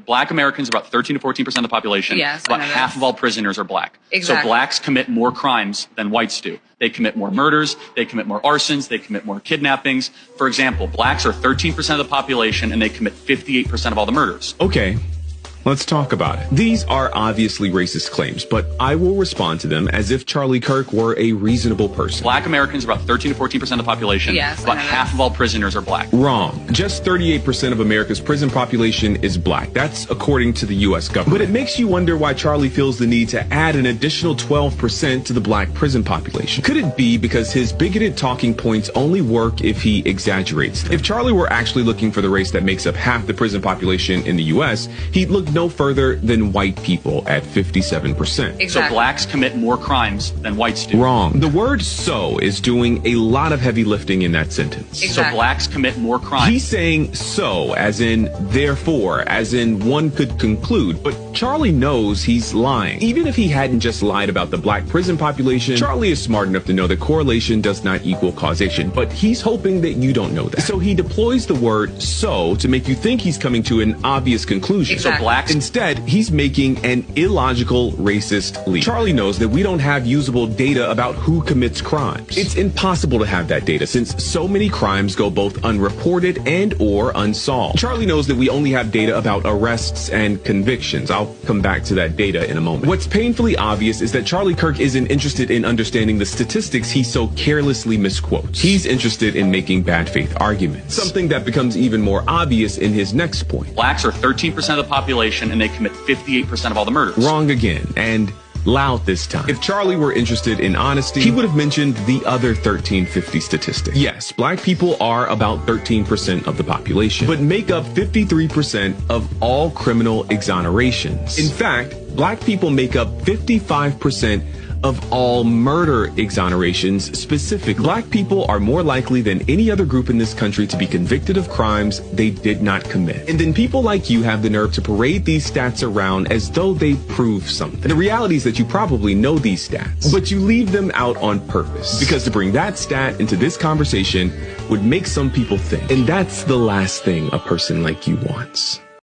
Black Americans are about 13 to 14% of the population. Yes, about half of all prisoners are black. Exactly. So blacks commit more crimes than whites do. They commit more murders, they commit more arsons, they commit more kidnappings. For example, blacks are 13% of the population and they commit 58% of all the murders. Okay. Let's talk about it. These are obviously racist claims, but I will respond to them as if Charlie Kirk were a reasonable person. Black Americans are about 13 to 14% of the population. Yes, about half of all prisoners are black. Wrong. Just 38% of America's prison population is black. That's according to the U.S. government. But it makes you wonder why Charlie feels the need to add an additional 12% to the black prison population. Could it be because his bigoted talking points only work if he exaggerates them? If Charlie were actually looking for the race that makes up half the prison population in the U.S., he'd look no further than white people at 57%. Exactly. So blacks commit more crimes than whites do. Wrong. The word "so" is doing a lot of heavy lifting in that sentence. So blacks commit more crimes. He's saying "so" as in therefore, as in one could conclude, but Charlie knows he's lying. Even if he hadn't just lied about the black prison population, Charlie is smart enough to know that correlation does not equal causation, but he's hoping that you don't know that. So he deploys the word "so" to make you think he's coming to an obvious conclusion. So blacks Instead, he's making an illogical, racist leap. Charlie knows that we don't have usable data about who commits crimes. It's impossible to have that data since so many crimes go both unreported and or unsolved. Charlie knows that we only have data about arrests and convictions. I'll come back to that data in a moment. What's painfully obvious is that Charlie Kirk isn't interested in understanding the statistics he so carelessly misquotes. He's interested in making bad faith arguments. Something that becomes even more obvious in his next point. blacks are 13% of the population and they commit 58% of all the murders. Wrong again, and loud this time. If Charlie were interested in honesty, he would have mentioned the other 1350 statistic. Yes, black people are about 13% of the population, but make up 53% of all criminal exonerations. In fact, black people make up 55% of all murder exonerations specifically. Black people are more likely than any other group in this country to be convicted of crimes they did not commit. And then people like you have the nerve to parade these stats around as though they prove something. The reality is that you probably know these stats, but you leave them out on purpose because to bring that stat into this conversation would make some people think. And that's the last thing a person like you wants.